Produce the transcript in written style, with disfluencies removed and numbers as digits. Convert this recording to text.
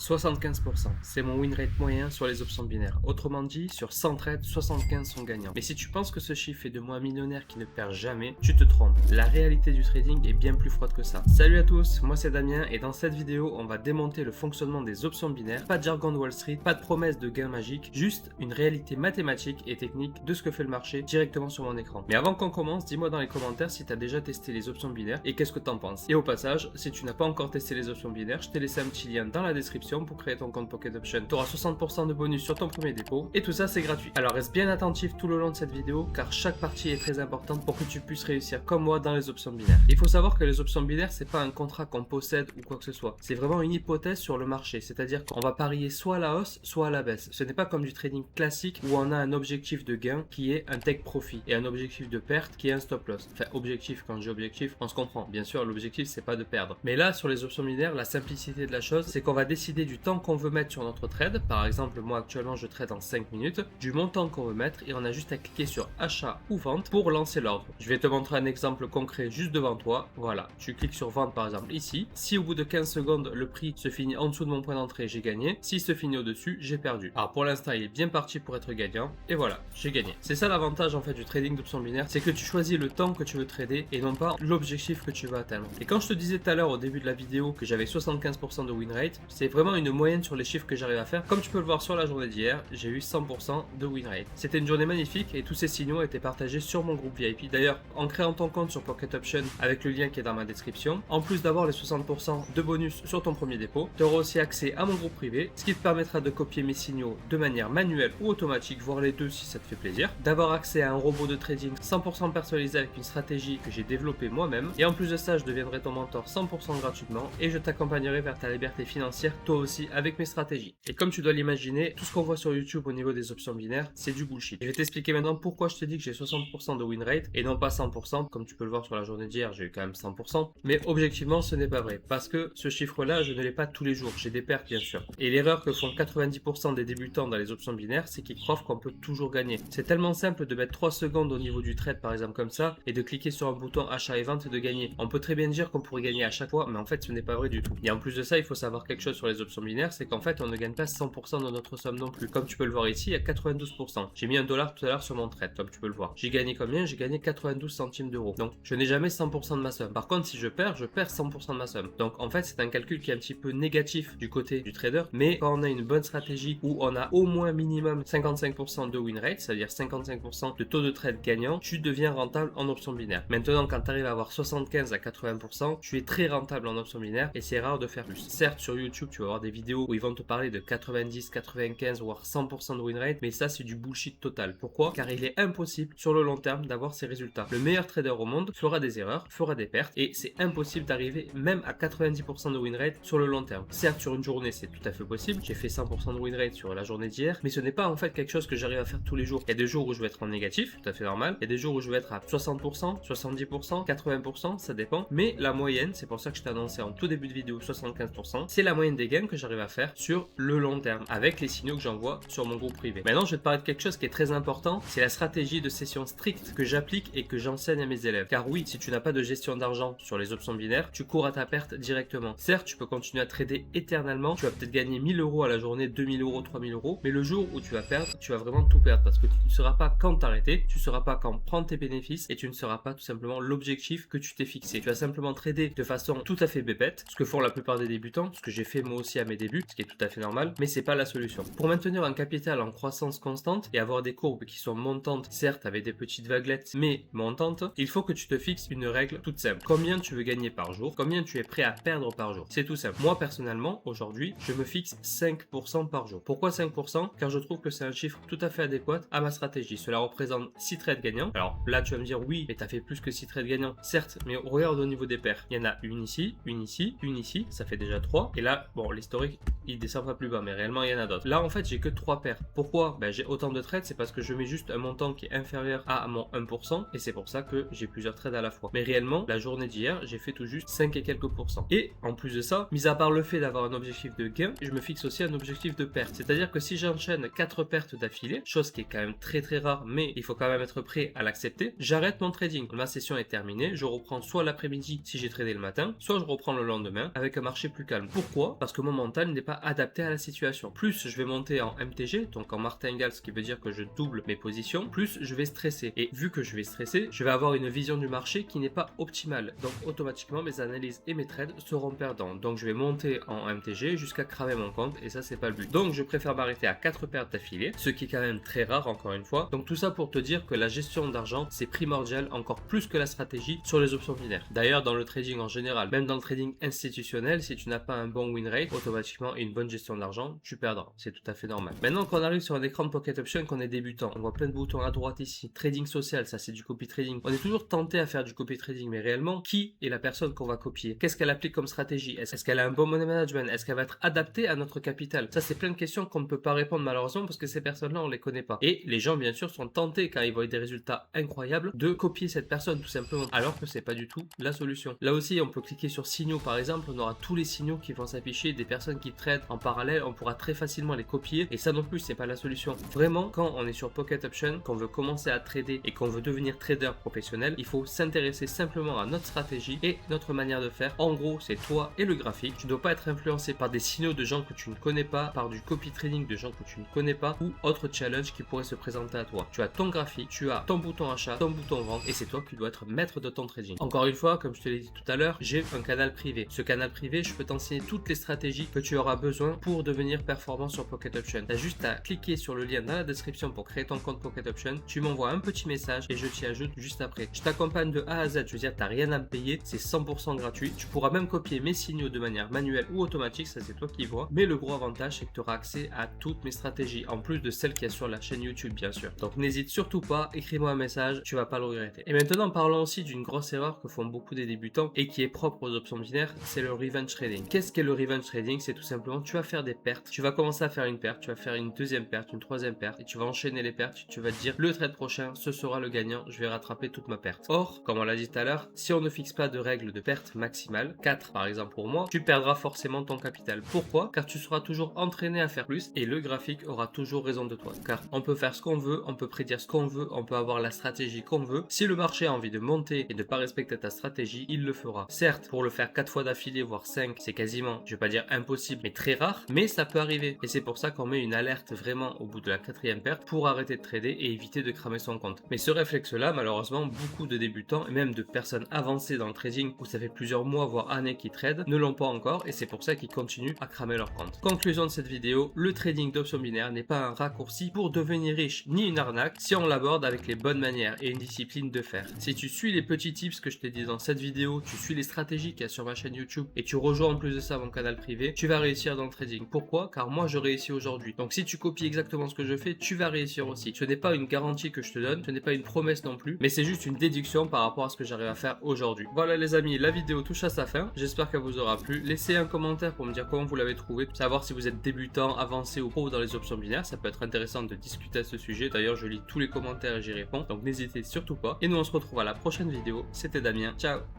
75%, c'est mon win rate moyen sur les options binaires. Autrement dit, sur 100 trades, 75 sont gagnants. Mais si tu penses que ce chiffre fait de moi un millionnaire qui ne perd jamais, tu te trompes. La réalité du trading est bien plus froide que ça. Salut à tous, moi c'est Damien et dans cette vidéo, on va démonter le fonctionnement des options binaires. Pas de jargon de Wall Street, pas de promesse de gain magique, juste une réalité mathématique et technique de ce que fait le marché directement sur mon écran. Mais avant qu'on commence, dis-moi dans les commentaires si tu as déjà testé les options binaires et qu'est-ce que tu en penses. Et au passage, si tu n'as pas encore testé les options binaires, je t'ai laissé un petit lien dans la description pour créer ton compte Pocket Option. Tu auras 60% de bonus sur ton premier dépôt et tout ça c'est gratuit. Alors reste bien attentif tout le long de cette vidéo car chaque partie est très importante pour que tu puisses réussir comme moi dans les options binaires. Il faut savoir que les options binaires c'est pas un contrat qu'on possède ou quoi que ce soit. C'est vraiment une hypothèse sur le marché, c'est-à-dire qu'on va parier soit à la hausse soit à la baisse. Ce n'est pas comme du trading classique où on a un objectif de gain qui est un take profit et un objectif de perte qui est un stop loss. Enfin objectif, quand je dis objectif, on se comprend. Bien sûr l'objectif c'est pas de perdre. Mais là sur les options binaires, la simplicité de la chose c'est qu'on va décider du temps qu'on veut mettre sur notre trade. Par exemple, moi actuellement je trade en 5 minutes, du montant qu'on veut mettre et on a juste à cliquer sur achat ou vente pour lancer l'ordre. Je vais te montrer un exemple concret juste devant toi. Voilà, tu cliques sur vente par exemple ici. Si au bout de 15 secondes le prix se finit en dessous de mon point d'entrée, j'ai gagné. S'il se finit au-dessus, j'ai perdu. Alors pour l'instant, il est bien parti pour être gagnant et voilà, j'ai gagné. C'est ça l'avantage en fait du trading d'options binaires, c'est que tu choisis le temps que tu veux trader et non pas l'objectif que tu veux atteindre. Et quand je te disais tout à l'heure au début de la vidéo que j'avais 75% de win rate, c'est vraiment une moyenne sur les chiffres que j'arrive à faire. Comme tu peux le voir sur la journée d'hier, j'ai eu 100% de win rate. C'était une journée magnifique et tous ces signaux étaient partagés sur mon groupe VIP. D'ailleurs, en créant ton compte sur Pocket Option avec le lien qui est dans ma description, en plus d'avoir les 60% de bonus sur ton premier dépôt, tu auras aussi accès à mon groupe privé, ce qui te permettra de copier mes signaux de manière manuelle ou automatique, voire les deux si ça te fait plaisir, d'avoir accès à un robot de trading 100% personnalisé avec une stratégie que j'ai développée moi-même, et en plus de ça, je deviendrai ton mentor 100% gratuitement et je t'accompagnerai vers ta liberté financière toi aussi avec mes stratégies. Et comme tu dois l'imaginer, tout ce qu'on voit sur YouTube au niveau des options binaires, c'est du bullshit. Je vais t'expliquer maintenant pourquoi je te dis que j'ai 60% de win rate et non pas 100%. Comme tu peux le voir sur la journée d'hier, j'ai eu quand même 100%. Mais objectivement, ce n'est pas vrai. Parce que ce chiffre-là, je ne l'ai pas tous les jours. J'ai des pertes, bien sûr. Et l'erreur que font 90% des débutants dans les options binaires, c'est qu'ils croient qu'on peut toujours gagner. C'est tellement simple de mettre 3 secondes au niveau du trade, par exemple comme ça, et de cliquer sur un bouton achat et vente et de gagner. On peut très bien dire qu'on pourrait gagner à chaque fois, mais en fait, ce n'est pas vrai du tout. Et en plus de ça, il faut savoir quelque chose sur les options binaires, c'est qu'en fait, on ne gagne pas 100% de notre somme non plus. Comme tu peux le voir ici, il y a 92%. J'ai mis $1 tout à l'heure sur mon trade, comme tu peux le voir. J'ai gagné combien? J'ai gagné 92 centimes d'euros. Donc, je n'ai jamais 100% de ma somme. Par contre, si je perds 100% de ma somme. Donc, en fait, c'est un calcul qui est un petit peu négatif du côté du trader. Mais quand on a une bonne stratégie où on a au moins minimum 55% de win rate, c'est-à-dire 55% de taux de trade gagnant, tu deviens rentable en option binaire. Maintenant, quand tu arrives à avoir 75 à 80%, tu es très rentable en option binaire et c'est rare de faire plus. Certes, sur YouTube, tu vas avoir des vidéos où ils vont te parler de 90, 95 voire 100% de win rate, mais ça c'est du bullshit total. Pourquoi? Car il est impossible sur le long terme d'avoir ces résultats. Le meilleur trader au monde fera des erreurs, fera des pertes et c'est impossible d'arriver même à 90% de win rate sur le long terme. Certes, sur une journée c'est tout à fait possible, j'ai fait 100% de win rate sur la journée d'hier, mais ce n'est pas en fait quelque chose que j'arrive à faire tous les jours. Il y a des jours où je vais être en négatif, tout à fait normal, il y a des jours où je vais être à 60%, 70%, 80%, ça dépend, mais la moyenne, c'est pour ça que je t'ai annoncé en tout début de vidéo 75%, c'est la moyenne des gains que j'arrive à faire sur le long terme avec les signaux que j'envoie sur mon groupe privé. Maintenant, je vais te parler de quelque chose qui est très important, c'est la stratégie de session stricte que j'applique et que j'enseigne à mes élèves. Car oui, si tu n'as pas de gestion d'argent sur les options binaires, tu cours à ta perte directement. Certes, tu peux continuer à trader éternellement, tu vas peut-être gagner 1000 euros à la journée, 2000 euros, 3000 euros, mais le jour où tu vas perdre, tu vas vraiment tout perdre parce que tu ne sauras pas quand t'arrêter, tu ne sauras pas quand prendre tes bénéfices et tu ne sauras pas tout simplement l'objectif que tu t'es fixé. Tu vas simplement trader de façon tout à fait bébête, ce que font la plupart des débutants, ce que j'ai fait moi aussi à mes débuts, ce qui est tout à fait normal, mais c'est pas la solution. Pour maintenir un capital en croissance constante et avoir des courbes qui sont montantes, certes avec des petites vaguelettes, mais montantes, il faut que tu te fixes une règle toute simple. Combien tu veux gagner par jour? Combien tu es prêt à perdre par jour? C'est tout simple. Moi personnellement, aujourd'hui, je me fixe 5% par jour. Pourquoi 5%? Car je trouve que c'est un chiffre tout à fait adéquat à ma stratégie. Cela représente 6 trades gagnants. Alors là, tu vas me dire oui, mais t'as fait plus que 6 trades gagnants. Certes, mais regarde au niveau des paires. Il y en a une ici, une ici, une ici, ça fait déjà 3. Et là, bon, l'historique, il descend pas plus bas, mais réellement, il y en a d'autres. Là, en fait, j'ai que 3 paires. Pourquoi? Ben, j'ai autant de trades, c'est parce que je mets juste un montant qui est inférieur à mon 1%, et c'est pour ça que j'ai plusieurs trades à la fois. Mais réellement, la journée d'hier, j'ai fait tout juste 5 et quelques pourcents. Et en plus de ça, mis à part le fait d'avoir un objectif de gain, je me fixe aussi un objectif de perte. C'est-à-dire que si j'enchaîne 4 pertes d'affilée, chose qui est quand même très rare, mais il faut quand même être prêt à l'accepter, j'arrête mon trading. Ma session est terminée, je reprends soit l'après-midi si j'ai tradé le matin, soit je reprends le lendemain avec un marché plus calme. Pourquoi? Parce que mon mental n'est pas pas adapté à la situation. Plus je vais monter en MTG, donc en martingale, ce qui veut dire que je double mes positions, plus je vais stresser. Et vu que je vais stresser, je vais avoir une vision du marché qui n'est pas optimale. Donc automatiquement, mes analyses et mes trades seront perdants. Donc je vais monter en MTG jusqu'à cramer mon compte et ça, c'est pas le but. Donc je préfère m'arrêter à 4 pertes d'affilée, ce qui est quand même très rare encore une fois. Donc tout ça pour te dire que la gestion d'argent, c'est primordial encore plus que la stratégie sur les options binaires. D'ailleurs, dans le trading en général, même dans le trading institutionnel, si tu n'as pas un bon win rate, automatiquement et une bonne gestion de l'argent, tu perdras. C'est tout à fait normal. Maintenant qu'on arrive sur un écran de Pocket Option, qu'on est débutant, on voit plein de boutons à droite ici. Trading social, ça c'est du copy trading. On est toujours tenté à faire du copy trading, mais réellement, qui est la personne qu'on va copier? Qu'est-ce qu'elle applique comme stratégie? Est-ce qu'elle a un bon money management? Est-ce qu'elle va être adaptée à notre capital? Ça, c'est plein de questions qu'on ne peut pas répondre malheureusement parce que ces personnes-là, on les connaît pas. Et les gens, bien sûr, sont tentés quand ils voient des résultats incroyables de copier cette personne tout simplement, alors que c'est pas du tout la solution. Là aussi, on peut cliquer sur signaux par exemple, on aura tous les signaux qui vont s'afficher, des personnes qui traitent en parallèle, on pourra très facilement les copier et ça non plus, c'est pas la solution. Vraiment, quand on est sur Pocket Option, qu'on veut commencer à trader et qu'on veut devenir trader professionnel, il faut s'intéresser simplement à notre stratégie et notre manière de faire. En gros, c'est toi et le graphique. Tu dois pas être influencé par des signaux de gens que tu ne connais pas, par du copy trading de gens que tu ne connais pas ou autre challenge qui pourrait se présenter à toi. Tu as ton graphique, tu as ton bouton achat, ton bouton vente et c'est toi qui dois être maître de ton trading. Encore une fois, comme je te l'ai dit tout à l'heure, j'ai un canal privé. Ce canal privé, je peux t'enseigner toutes les stratégies que tu auras besoin pour devenir performant sur Pocket Option. Tu as juste à cliquer sur le lien dans la description pour créer ton compte Pocket Option. Tu m'envoies un petit message et je t'y ajoute juste après. Je t'accompagne de A à Z, je veux dire, tu n'as rien à me payer, c'est 100% gratuit. Tu pourras même copier mes signaux de manière manuelle ou automatique, ça c'est toi qui vois. Mais le gros avantage, c'est que tu auras accès à toutes mes stratégies, en plus de celles qu'il y a sur la chaîne YouTube, bien sûr. Donc n'hésite surtout pas, écris-moi un message, tu vas pas le regretter. Et maintenant, parlons aussi d'une grosse erreur que font beaucoup des débutants et qui est propre aux options binaires, c'est le revenge trading. Qu'est-ce qu'est le revenge trading? C'est tout simplement, tu vas faire des pertes, tu vas commencer à faire une perte, tu vas faire une deuxième perte, une troisième perte, et tu vas enchaîner les pertes, tu vas te dire, le trade prochain, ce sera le gagnant, je vais rattraper toute ma perte. Or, comme on l'a dit tout à l'heure, si on ne fixe pas de règles de perte maximale, 4 par exemple pour moi, tu perdras forcément ton capital. Pourquoi? Car tu seras toujours entraîné à faire plus et le graphique aura toujours raison de toi. Car on peut faire ce qu'on veut, on peut prédire ce qu'on veut, on peut avoir la stratégie qu'on veut. Si le marché a envie de monter et de ne pas respecter ta stratégie, il le fera. Certes, pour le faire 4 fois d'affilée, voire 5, c'est quasiment, je vais pas dire impossible, mais très rare, mais ça peut arriver. Et c'est pour ça qu'on met une alerte vraiment au bout de la 4e perte pour arrêter de trader et éviter de cramer son compte. Mais ce réflexe-là, malheureusement, beaucoup de débutants et même de personnes avancées dans le trading où ça fait plusieurs mois voire années qu'ils tradent ne l'ont pas encore et c'est pour ça qu'ils continuent à cramer leur compte. Conclusion de cette vidéo, le trading d'options binaires n'est pas un raccourci pour devenir riche ni une arnaque si on l'aborde avec les bonnes manières et une discipline de fer. Si tu suis les petits tips que je t'ai dit dans cette vidéo, tu suis les stratégies qu'il y a sur ma chaîne YouTube et tu rejoins en plus de ça mon canal privé, tu vas réussir dans le trading. Pourquoi? Car moi je réussis aujourd'hui. Donc si tu copies exactement ce que je fais, tu vas réussir aussi. Ce n'est pas une garantie que je te donne, ce n'est pas une promesse non plus, mais c'est juste une déduction par rapport à ce que j'arrive à faire aujourd'hui. Voilà les amis, la vidéo touche à sa fin. J'espère qu'elle vous aura plu. Laissez un commentaire pour me dire comment vous l'avez trouvé, savoir si vous êtes débutant, avancé ou pro dans les options binaires. Ça peut être intéressant de discuter à ce sujet. D'ailleurs, je lis tous les commentaires et j'y réponds. Donc n'hésitez surtout pas. Et nous on se retrouve à la prochaine vidéo. C'était Damien. Ciao.